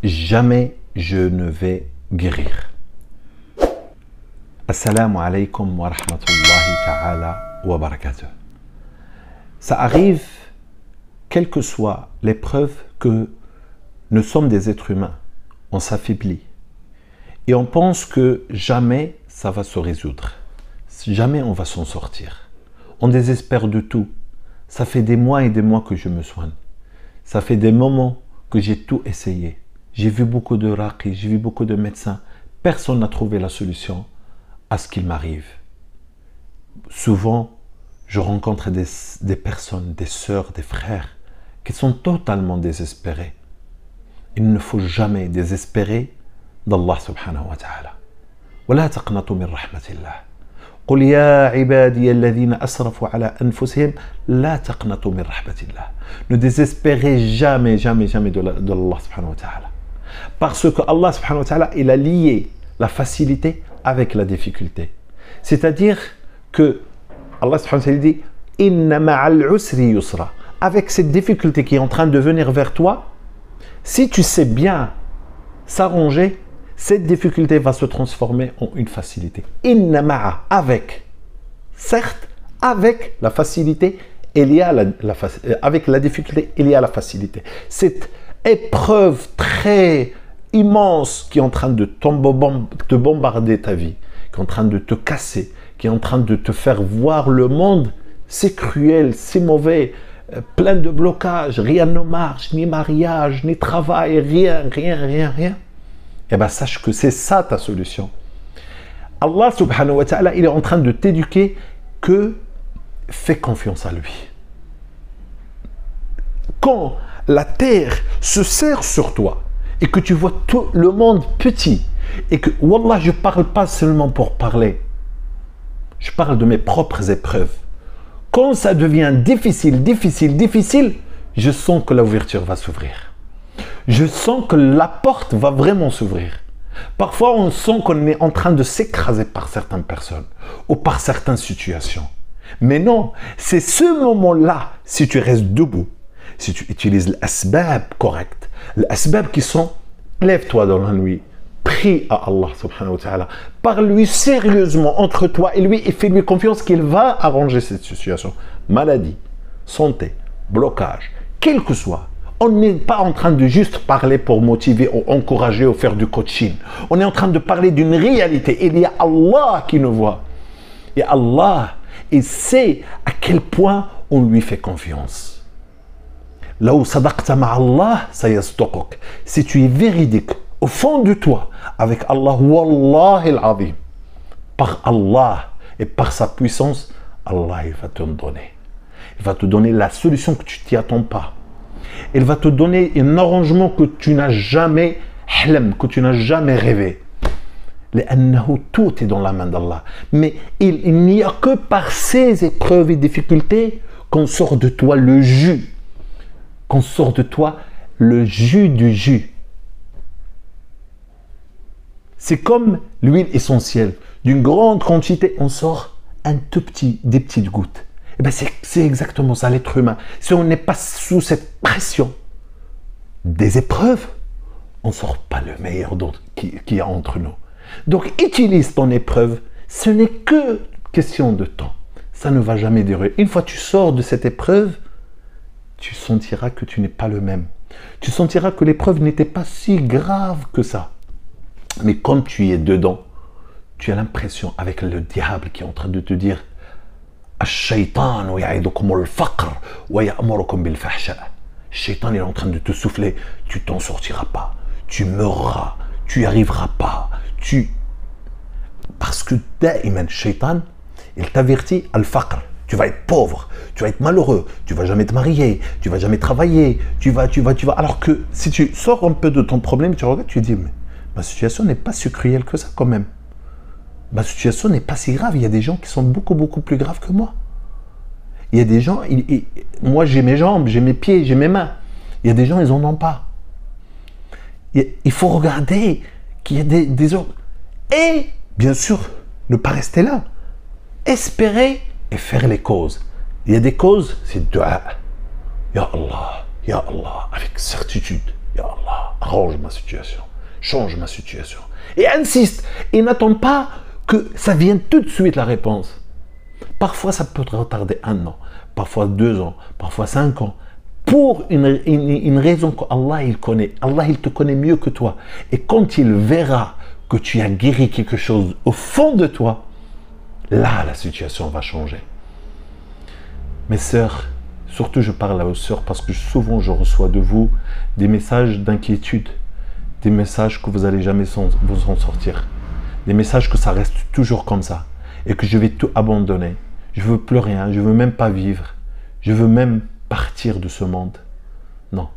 jamais je ne vais guérir. Assalamu alaikum wa rahmatullahi ta'ala wa barakatuh. Ça arrive, quelle que soit l'épreuve, que nous sommes des êtres humains. On s'affaiblit. Et on pense que jamais ça va se résoudre. Jamais on va s'en sortir. On désespère de tout. Ça fait des mois et des mois que je me soigne. Ça fait des moments que j'ai tout essayé. J'ai vu beaucoup de raqi, j'ai vu beaucoup de médecins. Personne n'a trouvé la solution à ce qu'il m'arrive. Souvent, je rencontre des personnes, des sœurs, des frères, qui sont totalement désespérés. Il ne faut jamais désespérer d'Allah subhanahu wa ta'ala. ولا تقنطوا من رحمة الله. قل يا عبادي الذين أسرفوا على أنفسهم لا تقنطوا من رحمة الله. Ne désespérez jamais, jamais, jamais de Allah subhanahu wa ta'ala. Parce que Allah subhanahu wa ta'ala, il a lié la facilité avec la difficulté. C'est-à-dire que Allah subhanahu wa ta'ala dit Inna ma'al usri yusra. Avec cette difficulté qui est en train de venir vers toi, si tu sais bien s'arranger, cette difficulté va se transformer en une facilité. Inna ma'a, avec. Certes, avec la facilité, il y a avec la difficulté, il y a la facilité. Cette épreuve très immense qui est en train de te bombarder ta vie, qui est en train de te casser, qui est en train de te faire voir le monde, c'est cruel, c'est mauvais, plein de blocages, rien ne marche, ni mariage, ni travail, rien. Eh bien, sache que c'est ça ta solution. Allah subhanahu wa ta'ala, il est en train de t'éduquer que fais confiance à lui. Quand la terre se serre sur toi et que tu vois tout le monde petit et que, wallah, je ne parle pas seulement pour parler, je parle de mes propres épreuves. Quand ça devient difficile, je sens que l'ouverture va s'ouvrir. Je sens que la porte va vraiment s'ouvrir. Parfois, on sent qu'on est en train de s'écraser par certaines personnes ou par certaines situations. Mais non, c'est ce moment-là, si tu restes debout, si tu utilises l'asbab correct, l'asbab qui sont, lève-toi dans la nuit, prie à Allah subhanahu wa ta'ala, parle-lui sérieusement entre toi et lui et fais-lui confiance qu'il va arranger cette situation. Maladie, santé, blocage, quel que soit. On n'est pas en train de juste parler pour motiver ou encourager ou faire du coaching. On est en train de parler d'une réalité. Il y a Allah qui nous voit. Et Allah, il sait à quel point on lui fait confiance. Là où sadaqta ma'Allah, sayasduquk. Si tu es véridique au fond de toi avec Allah, wallahi al-azim, par Allah et par sa puissance, Allah il va te donner. Il va te donner la solution que tu t'y attends pas. Il va te donner un arrangement que tu n'as jamais rêvé. Tout est dans la main d'Allah. Mais il n'y a que par ces épreuves et difficultés qu'on sort de toi le jus. Qu'on sort de toi le jus du jus. C'est comme l'huile essentielle. D'une grande quantité, on sort des petites gouttes. Eh bien, c'est exactement ça, l'être humain. Si on n'est pas sous cette pression des épreuves, on ne sort pas le meilleur qu'il y a entre nous. Donc, utilise ton épreuve. Ce n'est que question de temps. Ça ne va jamais durer. Une fois que tu sors de cette épreuve, tu sentiras que tu n'es pas le même. Tu sentiras que l'épreuve n'était pas si grave que ça. Mais quand tu es dedans, tu as l'impression avec le diable qui est en train de te dire الشيطان يعدكم الفقر ويأمركم بالفحشاء. Shaitan est en train de te souffler, tu t'en sortiras pas, tu mourras, tu n'y arriveras pas, parce que daïman, Shaitan, il t'avertit al-faqr, tu vas être pauvre, tu vas être malheureux, tu vas jamais te marier, tu vas jamais travailler, tu vas. Alors que si tu sors un peu de ton problème, tu regardes, tu dis, mais ma situation n'est pas si cruelle que ça quand même. Ma situation n'est pas si grave. Il y a des gens qui sont beaucoup plus graves que moi. Il y a des gens, moi j'ai mes jambes, j'ai mes pieds, j'ai mes mains. Il y a des gens, ils n'en ont pas. Il faut regarder qu'il y a des autres. Et bien sûr, ne pas rester là. Espérer et faire les causes. Il y a des causes, c'est dua. Ya Allah, avec certitude. Ya Allah. arrange ma situation, change ma situation. Et insiste, et n'attends pas que ça vienne tout de suite la réponse. Parfois, ça peut te retarder 1 an, parfois 2 ans, parfois 5 ans. Pour une raison qu'Allah, il connaît. Allah, il te connaît mieux que toi. Et quand il verra que tu as guéri quelque chose au fond de toi, là, la situation va changer. Mes sœurs, surtout je parle aux sœurs parce que souvent je reçois de vous des messages d'inquiétude, des messages que vous n'allez jamais vous en sortir, des messages que ça reste toujours comme ça et que je vais tout abandonner. Je veux plus rien, je veux même pas vivre, je veux même partir de ce monde. Non.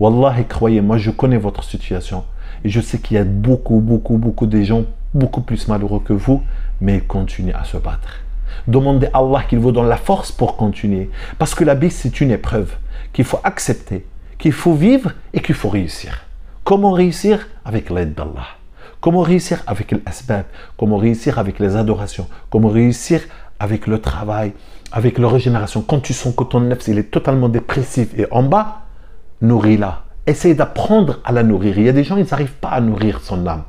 Wallahi, croyez-moi, je connais votre situation et je sais qu'il y a beaucoup de gens beaucoup plus malheureux que vous, mais ils continuent à se battre. Demandez à Allah qu'il vous donne la force pour continuer. Parce que la vie, c'est une épreuve qu'il faut accepter, qu'il faut vivre et qu'il faut réussir. Comment réussir? Avec l'aide d'Allah. Comment réussir? Avec l'asbab. Comment réussir? Avec les adorations. Comment réussir? Avec le travail, avec la régénération. Quand tu sens que ton nefs, il est totalement dépressif et en bas, nourris-la. Essaye d'apprendre à la nourrir. Il y a des gens, ils n'arrivent pas à nourrir son âme.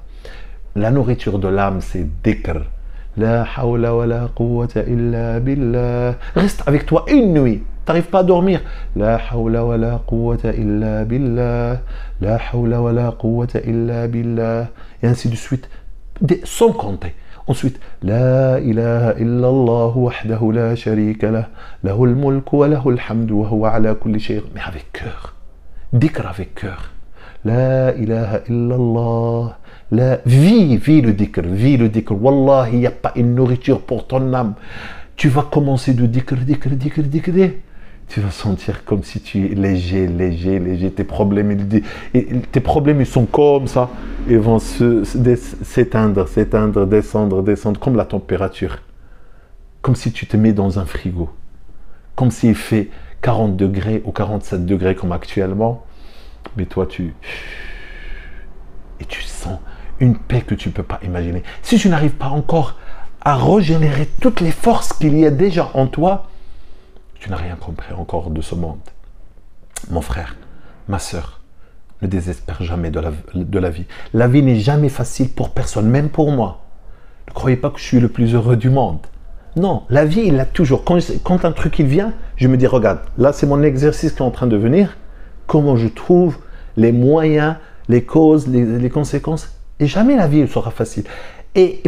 La nourriture de l'âme, c'est dhikr. La hawla wa la quwwata illa billah. Reste avec toi une nuit. Tu n'arrives pas à dormir. La hawla wa la quwwata illa billah. La hawla wa la quwwata illa billah. Et ainsi de suite, sans compter. Ensuite, La ilaha illallah wahdahu la sharika lah. Lahul mulku wa lahul hamdu wa huwa ala kulli shay'. Mais avec cœur. Dhikr avec cœur. La ilaha illallah. Vis le dhikr, vis le dhikr. Wallah, il n'y a pas une nourriture pour ton âme. Tu vas commencer de dhikr. Tu vas sentir comme si tu es léger. Tes problèmes, ils sont comme ça. Ils vont s'éteindre, descendre, comme la température. Comme si tu te mets dans un frigo. Comme s'il fait 40 degrés ou 47 degrés comme actuellement. Mais toi, et tu sens une paix que tu ne peux pas imaginer. Si tu n'arrives pas encore à régénérer toutes les forces qu'il y a déjà en toi, tu n'as rien compris encore de ce monde. Mon frère, ma sœur, ne désespère jamais de la vie. La vie n'est jamais facile pour personne, même pour moi. Ne croyez pas que je suis le plus heureux du monde. Non, la vie, il l'a toujours. Quand un truc il vient, je me dis, regarde, là c'est mon exercice qui est en train de venir. Comment je trouve les moyens, les causes, les conséquences. Et jamais la vie sera facile. Et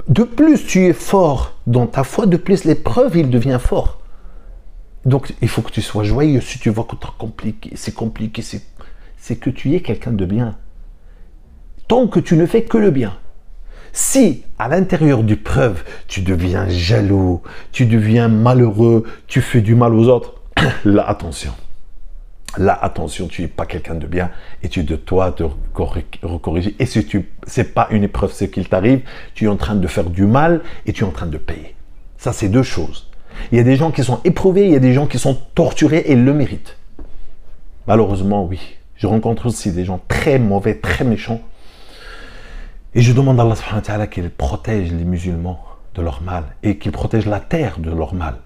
de plus tu es fort dans ta foi, de plus l'épreuve, il devient fort. Donc il faut que tu sois joyeux. Si tu vois que c'est compliqué, c'est que tu es quelqu'un de bien. Tant que tu ne fais que le bien. Si à l'intérieur du preuve, tu deviens jaloux, tu deviens malheureux, tu fais du mal aux autres, là attention. Là, attention, tu n'es pas quelqu'un de bien et tu dois te recorriger. Et si ce n'est pas une épreuve, ce qu'il t'arrive, tu es en train de faire du mal et tu es en train de payer. Ça, c'est deux choses. Il y a des gens qui sont éprouvés, il y a des gens qui sont torturés et le méritent. Malheureusement, oui. Je rencontre aussi des gens très mauvais, très méchants. Et je demande à Allah subhanahu wa ta'ala qu'il protège les musulmans de leur mal et qu'il protège la terre de leur mal.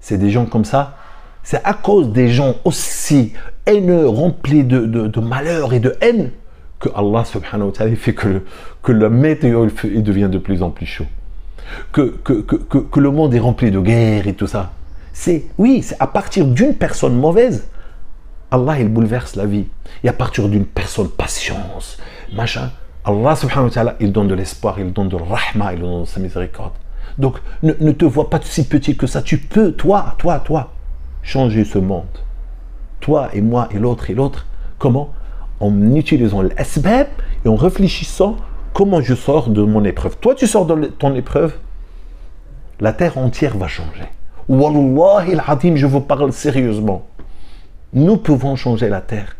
C'est des gens comme ça. C'est à cause des gens aussi haineux, remplis de malheur et de haine, que Allah subhanahu wa ta'ala fait que la météo il devient de plus en plus chaud. Que le monde est rempli de guerre et tout ça. C'est à partir d'une personne mauvaise, Allah il bouleverse la vie. Et à partir d'une personne patience, machin, Allah subhanahu wa ta'ala il donne de l'espoir, il donne de rahma, il donne de sa miséricorde. Donc ne te vois pas si petit que ça. Tu peux, toi, changer ce monde. Toi et moi et l'autre. Comment? En utilisant l'asbab et en réfléchissant comment je sors de mon épreuve. Toi, tu sors de ton épreuve, la terre entière va changer. Wallahi al-azim, je vous parle sérieusement. Nous pouvons changer la terre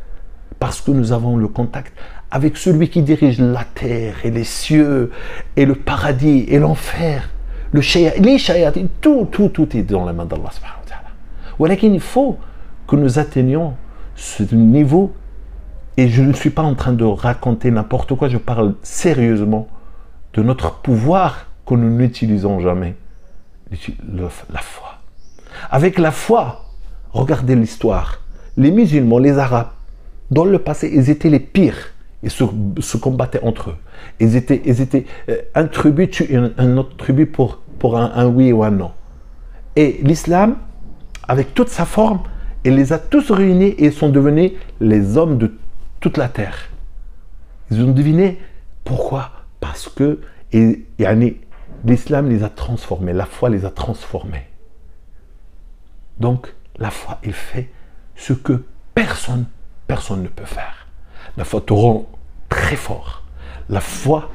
parce que nous avons le contact avec celui qui dirige la terre et les cieux et le paradis et l'enfer. Les shayatines, tout est dans la main d'Allah subhanahu wa ta'ala. Il faut que nous atteignions ce niveau, et je ne suis pas en train de raconter n'importe quoi, je parle sérieusement de notre pouvoir que nous n'utilisons jamais, la foi. Avec la foi, regardez l'histoire, les musulmans, les arabes, dans le passé, ils étaient les pires, Ils se combattaient entre eux. Ils étaient un tribu tue un autre tribu pour un oui ou un non. Et l'islam, avec toute sa forme, il les a tous réunis et ils sont devenus les hommes de toute la terre. Ils ont deviné pourquoi? Parce que l'islam les a transformés, la foi les a transformés. Donc, la foi, il fait ce que personne ne peut faire. La foi te rend très fort. La foi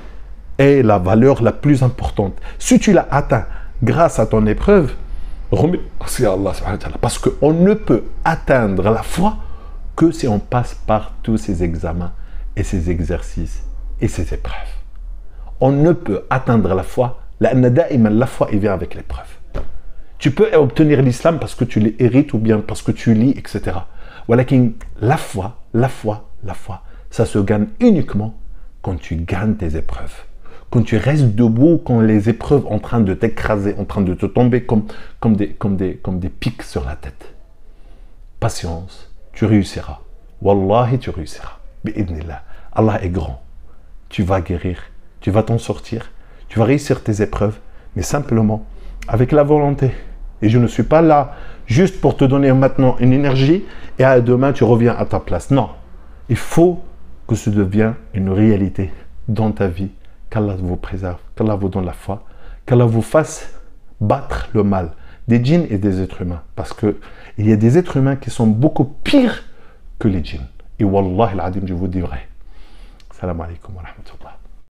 est la valeur la plus importante. Si tu l'as atteint grâce à ton épreuve, remercie Allah subhanahu wa ta'ala. Parce qu'on ne peut atteindre la foi que si on passe par tous ces examens et ces exercices et ces épreuves. On ne peut atteindre la foi. La foi, il vient avec l'épreuve. Tu peux obtenir l'islam parce que tu l'hérites ou bien parce que tu lis, etc. Walakin, la foi, ça se gagne uniquement quand tu gagnes tes épreuves. Quand tu restes debout, quand les épreuves sont en train de t'écraser, en train de te tomber comme des pics sur la tête. Patience, tu réussiras. Wallahi, tu réussiras. Bi'idnillah. Allah est grand. Tu vas guérir, tu vas t'en sortir, tu vas réussir tes épreuves, mais simplement avec la volonté. Et je ne suis pas là juste pour te donner maintenant une énergie et à demain tu reviens à ta place. Non, il faut que ce devienne une réalité dans ta vie. Qu'Allah vous préserve, qu'Allah vous donne la foi, qu'Allah vous fasse battre le mal des djinns et des êtres humains. Parce qu'il y a des êtres humains qui sont beaucoup pires que les djinns. Et Wallah al-Adim, je vous dis vrai. Salam alaikum wa rahmatullah.